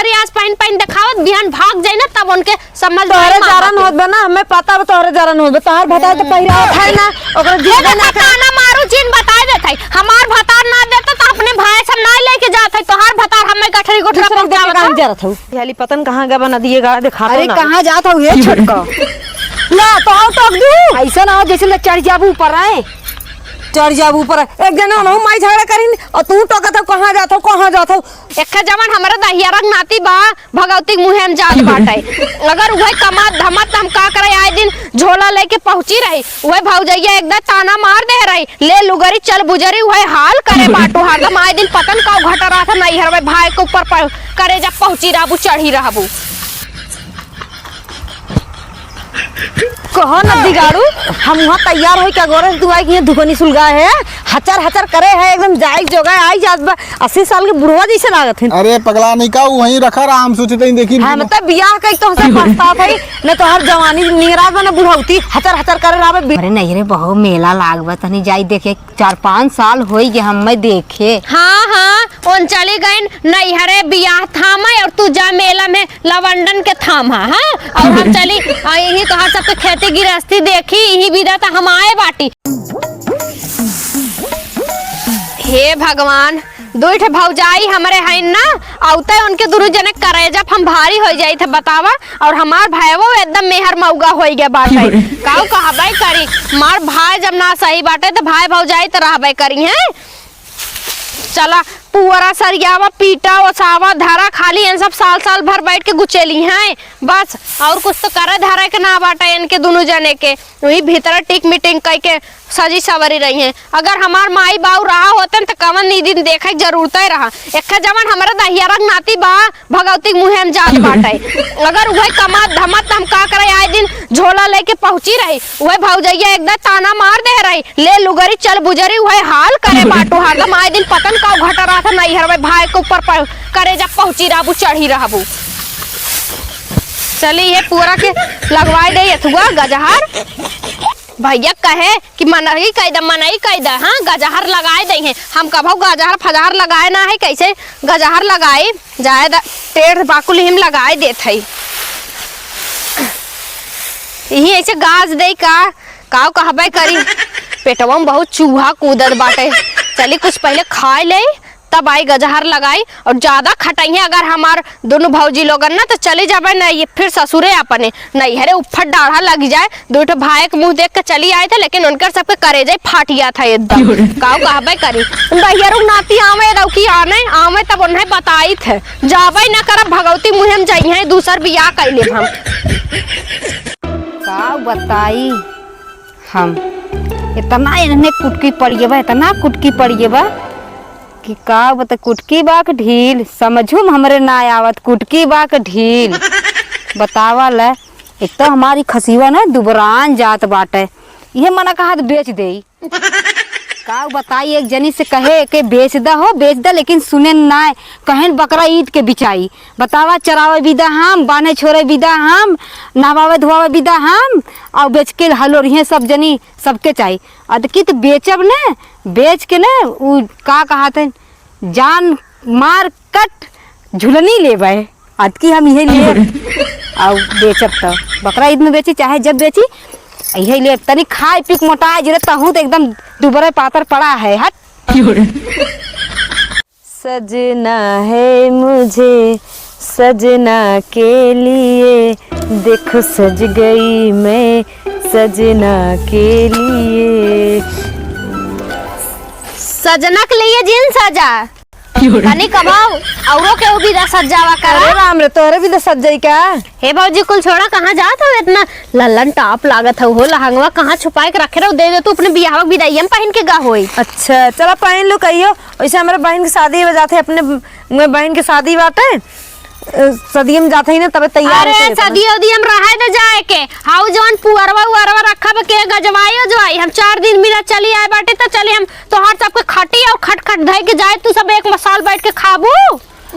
रियाज पहन दिखावत बिहान भाग जाए ना तब उनके समझ तोहरे जरन होत बे ना हमें पता बा तोहरे जरन होत बे तोहर भतार तो पहिरावत है ना ओकरा जीवन ना ताना मारू जिन बता देत है हमार भतार ना देता तो अपने भाई सब ना लेके जात है तोहर भतार हमें गठरी गोठरा पहुंचावत कहां जा रहा था याली पतन कहां गया बना दिए गाड़ा दिखा अरे कहां जात हो ये छोटका ना तो आओ टोक दू ऐसा ना हो जैसे ले चढ़ जाबू ऊपर आए चढ़ जाबू ऊपर एक जना ना माई झगड़ा करिन और तू टोकत कहां जात हो एक जवान हमारा दहियारक नाती बा भगवती मुहे में जात बाटे अगर वह कमा धमत हम का करे आए दिन झोला लेके पहुंची रही वह भौजैया एकदम ताना मार दे रही ले लुगरी चल बुजरी वह हाल करे बाटो हरदम आए दिन पतन का घटा रहा था नहीं हर भाई के ऊपर करे जब पहुंची रहबू चढ़ी रहबू कहो न दिगाड़ू हम वहाँ तैयार हो क्या गोरे तू आई दुकानी सुलगा है हचर करे है एकदम जायज जोगा आई जात बा 80 साल के बुढ़वा जैसे लागत है। अरे पगला नहीं का वहीं रखा रहा हम सोचे देखी हां मतलब बियाह कई तो से पछतात है न तो हर जवानी निगराज बना बुढ़ौती हचर करे रावे। अरे नहीं रे बहु मेला लागबा तनी जाई देखे 4-5 साल होई गे हमें देखे। हां उन चली गई नहीं हरे बियाह थामा और तू जा मेला में लवंडन के थामा हां और हम चली यही तो हर सब के खेती गिरस्ती देखी यही विदा तो हम आए बाटी। हे भगवान दुई ठे भौजाई हमारे हैं ना औते उनके दोनों जने करे जब हम भारी हो जाई थे बतावा और हमार भाईवो एकदम मेहर मौगा हो गया बाटे काऊ कहबे करी मार भाई जब ना सही बाटे तो भाई भौजाई तो रहबे करी हैं। चला पुअरा सरियावा पीटा ओसावा धारा खाली इन सब साल भर बैठ के गुचेली हैं बस और कुछ तो करे धारा के ना बाटे इनके दोनों जने के वही भीतर टिक मीटिंग कई के सजी सवरी रही हैं। अगर हमार माई बाऊ रहा होते तो कवन नी दिन देखे की जरूरत ही रहा एक जवान हमारा दहियारक नाती बा भगवती मुहे में जात बाटे अगर वह कमा धमत हम का करे आए दिन झोला लेके पहुंची रही वह भौजैया एकदम ताना मार दे रही ले लुगरी चल बुजरी वह हाल करे बाटो हरदम आए दिन पतन का घटा रहा था नहीं हर भाई के ऊपर करे जब पहुंची रहबू चढ़ी रहबू। चली ये पूरा के लगवाई दे अथुआ गजहर भैया कहे कि मनई कैदा हाँ गजहर लगाए दे हैं हम कभो गजहर फजहर लगाए ना है कैसे गजहर लगाए जाए टेढ़ बाकुल हिम लगाए देत है यही ऐसे गाज दे का काव कहबे करी पेटवा में बहुत चूहा कूदत बाटे चली कुछ पहले खाए ले तब आई गजहर लगाई और ज्यादा खटाई अगर हमार दोनों भौजी लोगन ना तो चले जाबे ना ये फिर ससुरे अपने नहीं हरे उफट डाढ़ा लग जाए दो भाई के मुंह देख के चली आए थे लेकिन उनकर सबके करेजे फाटिया था एकदम काव कहबे करी दहियारू नाती आवे रौकी आवे तब उन्हें बताई थे जाबे ना करब भगवती मुहे में जाई है दूसर बियाह कैले हम का बताई हम इतना इन्हें कुटकी पड़िए बा इतना कुटकी पड़िए बा कि का बता कुटकी बाक ढील समझू हमरे ना आवत कुटकी बाक ढील बतावा ले एक तो हमारी खसीवा ना दुबरान जात बाटे ये मना कहा बेच दे का बताई एक जनी से कहे के बेच दा लेकिन सुने ना कहें बकरा ईद के बिचाई बतावा चरावे विदा हम बाने छोड़े विदा हम नहवावे धोवावे विदा हम और बेच के हलोर ये सब जनी सबके चाहिए अदकी तो बेचब ने बेच के ने उ का कहते जान मार कट झुलनी लेबे अदकी हम यही ले और बेचब तो बकरा ईद में बेची चाहे जब बेची यही ले तनी खाए पीक मोटाए जरे तहू तो एकदम दुबरे पातर पड़ा है हट। सजना है मुझे सजना के लिए देखो सज गई मैं सजना के लिए सजना के लिए जिन सजा तनी कबाऊ औरो के भी सजावा कर अरे राम रे तोरे भी तो सज जाई का हे भौजी कुल छोड़ा कहाँ जात हो इतना लल्लन टाप लागत हो लहंगवा कहाँ छुपाए के रखे रहो दे तू अपने बियाह विदाई में पहन के गा होई। अच्छा चला पहन लो कहियो वैसे हमारे बहन की शादी हो जाते अपने बहन की शादी बाटे सदी में जाते ही ना तब तैयार अरे सदी हम रहे तो जाए के हाउ जवान पुअरवा उअरवा रखा के गजवाई हम 4 दिन मिला चली आए बाटे तो चले हम तोहार सबके खटी और खट धै के जाए तू सब एक मसाल बैठ के खाबू।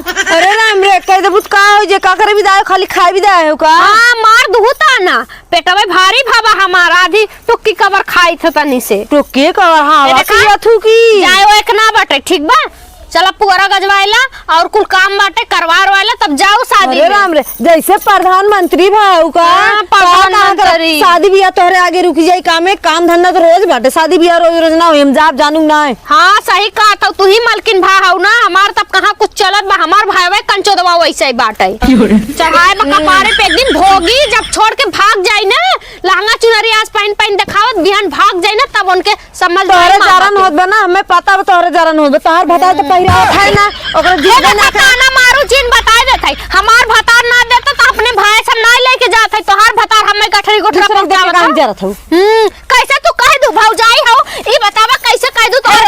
अरे राम रे कह दे का हो जे का करे विदा खाली खाए विदा हो का हां मार दुहता ना पेटवे भारी भाबा हमारा आधी टुक्की कवर खाई थ तनी से टुक्की कवर हां बाकी अथु की जाए वो एक ना बाटे ठीक बा चला पुअरा गजवाइला और कुल काम बाटे करवार वाला तब जाओ रे जैसे प्रधानमंत्री भाऊ का हाँ, प्रधानमंत्री। शादी ब्याह तोहरे आगे रुकी जाई काम धंधा तो रोज बाटे शादी ब्याह रोज ना हो हम जाप जानू ना है। हाँ सही कहा था तू ही मालकिन भा हौ ना हमार तब कहाँ कुछ चलत बा हमार भाई कंचो दबा वैसे ही बाटे चढ़ाए बा कपारे पे एक दिन भोगी जब छोड़ के भाग जाई ना लहंगा चुनरी आज पहन दिखावत बिहान भाग जाई ना तब उनके समझ तोहरे जारन होत बा ना हमें पता बा तोहरे जारन होत बा तोहर भता तो पहिरावत है ना ओकरा जीवन ना ना मारू चीन बता देते हमार भतार ना देता तो अपने भाई सब ना लेके जात है तोहार भतार हमें गठरी गोठरा पर काम जरत हूं कैसे तू कह दू भौजाई हो ई बतावा कैसे कह दू तोहरे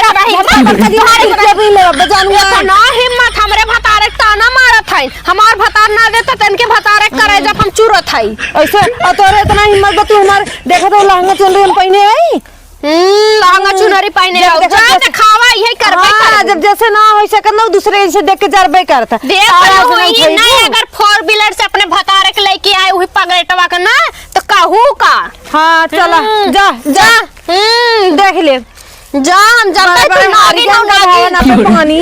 ना हिम्मत हमरे भतार एक ताना मारत है हमार भतार ना देता त इनके भतार एक करे जब हम चुरत है ऐसे तोरे इतना हिम्मत बा तू हमार देखा तो लहंगा चुनरी हम पहने आई लहंगा चुनरी पहने आओ जा दिखावा यही करबे हां जब जैसे ना हो सकत ना दूसरे से देख के जरबे करता देख वही नहीं अगर 4 व्हीलर से अपने भतार के लेके आए वही पगड़ेटवा का ना तो कहू का हां चला जा जा देख ले जा हम जाते तू नागी ना पे पानी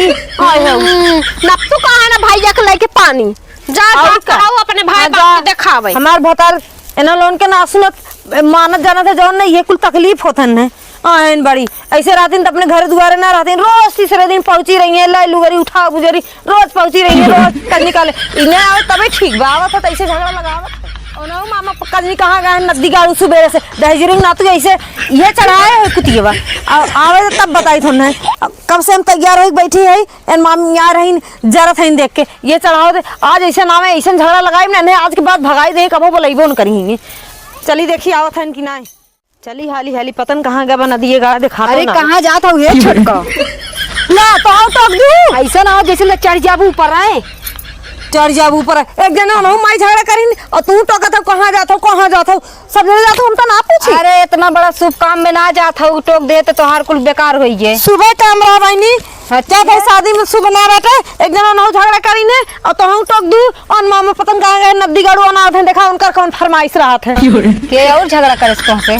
आए हो नप तू कहां ना भैया के लेके पानी जा कराओ अपने भाई बाप के दिखावे हमार भतार एना लोन के ना सुनत मानत जाना था जौन नहीं ये कुल तकलीफ होतन है आयन बड़ी ऐसे रातिन तो अपने घर दुआरे ना रहतीन रोज तीसरे दिन पहुंची रही है लुगरी उठा बुजरी रोज पहुंची रही है रोज कल निकाले इन्हें आवे तबे ठीक बावत है ऐसे झगड़ा लगावत ओनो मामा पक्का जी कहां गए नदी गाड़ू सुबह से दहजरिंग ना तू ऐसे ये चढ़ाए कुतियवा आवे तब बताई थोने कब से हम तैयार हो बैठी है एन मामी यार रही जरत है देख के ये चढ़ाओ दे आज ऐसे नाम है ऐसे झगड़ा लगाई मैंने आज के बाद भगाई दे कबो बोलैबो न करेंगे चली देखी आवत है कि ना चली हाली हाली पतन कहां गया नदी गाड़ा दिखा अरे कहाँ जात हो ये छोटका ला तो आओ टोक दू ऐसा ना हो जैसे ले चढ़ जाबू ऊपर आए चढ़ जाब ऊपर एक जना ना माई झगड़ा करीन और तू टोकत हो कहां जात हो सब जने जात हो हम तो ना पूछी अरे इतना बड़ा शुभ काम में ना जात हो टोक दे तो तोहार कुल बेकार होई जे सुबह टाइम रहा बहनी क्या कहे शादी में सुबह ना बैठे एक जना ना झगड़ा करीन और तो हम टोक दू और मामा पतन कहां गए नदी गाड़ू अनाथ है देखा उनका कौन फरमाइश रहा था के और झगड़ा करे तो से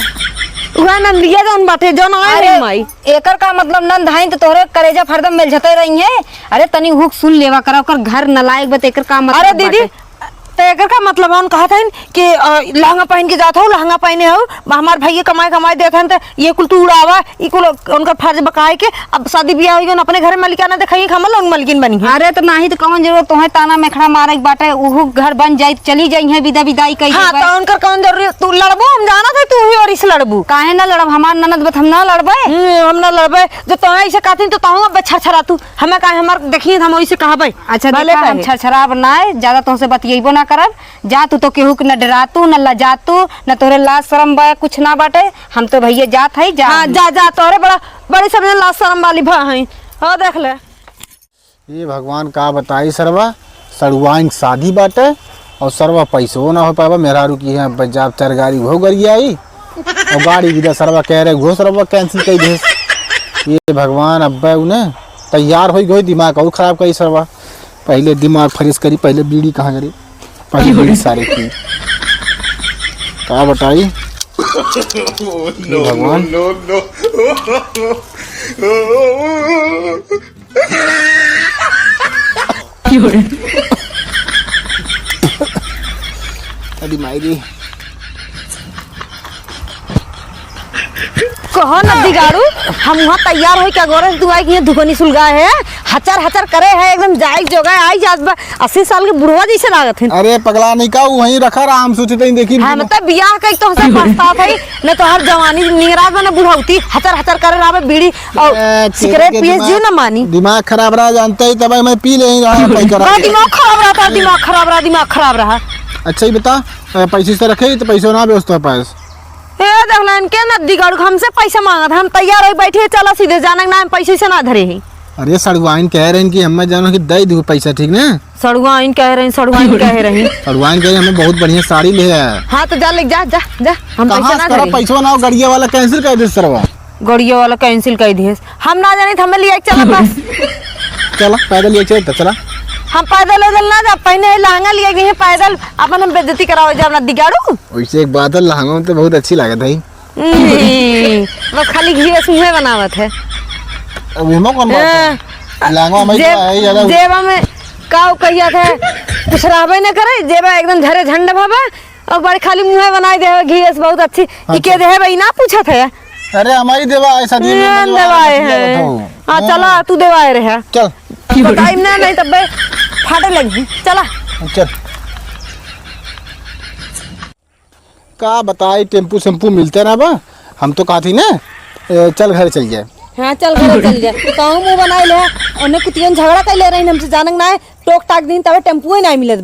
वह नंदिया जन बाटे जन आए रे माई एकर का मतलब नंद हाई तो तोहरे करेजा फरदम मिल जते रही है अरे तनी हुक सुन लेवा करा ओकर घर न लायक बत एकर का मतलब अरे दीदी तो एकर का मतलब हम कहा था कि लहंगा पहन के जाता हूँ लहंगा पहने हो हमारे भैया कमाई देते हैं तो ये कुल तू उड़ावा ये कुल उनका फर्ज बकाए के अब शादी ब्याह होगी अपने घर मलिकाना दिखाई हमल उन मलकिन बनी है अरे तो नहीं तो कौन जरूरत तोहे ताना मेखड़ा मारे के बाटे उहु घर बन जाई चली जाई है विदा विदाई कई हां तो उनकर कौन जरूरी तू लड़बो हम जाना था तू ही और इस लड़बू काहे ना लड़ब हमार ननद बत हम ना लड़बे हम ना लड़बे जो तोहे ऐसे कहती तो ताऊ अब छरछरा तू हमें काहे हमार देखिए हम ओइसे कहबे अच्छा देखा हम छरछराब ना ज्यादा तुमसे बतियेबो ना करब जा तू तो केहू न डरातू न लजातू न तोरे लाज शरम बा कुछ ना बाटे हम तो भैया जात है जा हां जा तोरे बड़ी सब लाज शरम वाली भा है हां देख ले ये भगवान का बताई सरवा सड़ुआइन शादी बाटे और सरवा पैसो ना हो पावा मेरा रुकी है पंजाब चार गाड़ी हो गई आई और गाड़ी भी सरवा कह रहे घो सरवा कैंसिल कर दे ये भगवान अब्बा उन्हें तैयार हो गई दिमाग और खराब करी सरवा पहले दिमाग फ्रेश करी पहले बीड़ी कहाँ करी पहले बीड़ी सारे की क्या बताई भगवान अरे मायरी कहो नदी गाड़ू हम वहाँ तैयार हो क्या गोरस दुआई की धुकनी सुलगा है हचर करे है एकदम जाए जोगा आई जात 80 साल के बुढ़वा जैसे लागत है अरे पगला नहीं का वहीं रखा राम सोचते ही देखी हां मतलब बियाह कई तो से पछता थई न तो हर जवानी निगराज में बुढ़ाउती हचर करे रावे बीड़ी और सिगरेट पिए जी ना मानी दिमाग खराब रहा जानते ही तब मैं पी ले दिमाग खराब रहा अच्छा ही बता पैसे से रखे तो पैसों ना व्यवस्था पास ए देखलन के नदी गाड़ू हमसे पैसा मांगत हम तैयार हो बैठे चला सीधे जाने ना पैसे से ना धरे ही अरे सड़ुआइन कह रहे हैं कि हमें जानो कि दे दू पैसा ठीक ना सड़ुआइन कह रही सड़ुआइन सड़ुआइन कह रहे हमें बहुत बढ़िया साड़ी ले है हां तो जा ले जा हम पैसा ना धरे पैसा ना गड़िया वाला कैंसिल कर दे सरवा गड़िया वाला कैंसिल कर दिए हम ना जाने हमें लिए चला बस चला पैदल ले चल चला हम पैदल ना जा पहले लहंगा लिए गए पैदल अपन हम बेइज्जती करावे जा नदी गाड़ू वैसे एक बात है लहंगा में तो बहुत अच्छी लागत है बस खाली घी मुंह बनावत है अब हम कौन बात लहंगा में है ज्यादा जेबा में का कहिया थे कुछ रहबे न करे जेबा एकदम झरे झंड भाबा और बड़े खाली मुंह बनाई दे घी बहुत अच्छी ई के दे भाई ना पूछत है अरे हमारी देवा ऐसा दी देवाए है हाँ चला तू देवाए रहे चल टाइम ना नहीं तब फाटे लगी चला चल का बताई टेम्पू सेम्पू मिलते ना बा हम तो कहा थी ना चल घर चल जाए हाँ चल घर चल जाए कहूँ मुंह बनाई ले उन्हें कुतियन झगड़ा कर ले रही हमसे जानक ना है टोक टाक दिन तब टेम्पू ही नहीं मिलत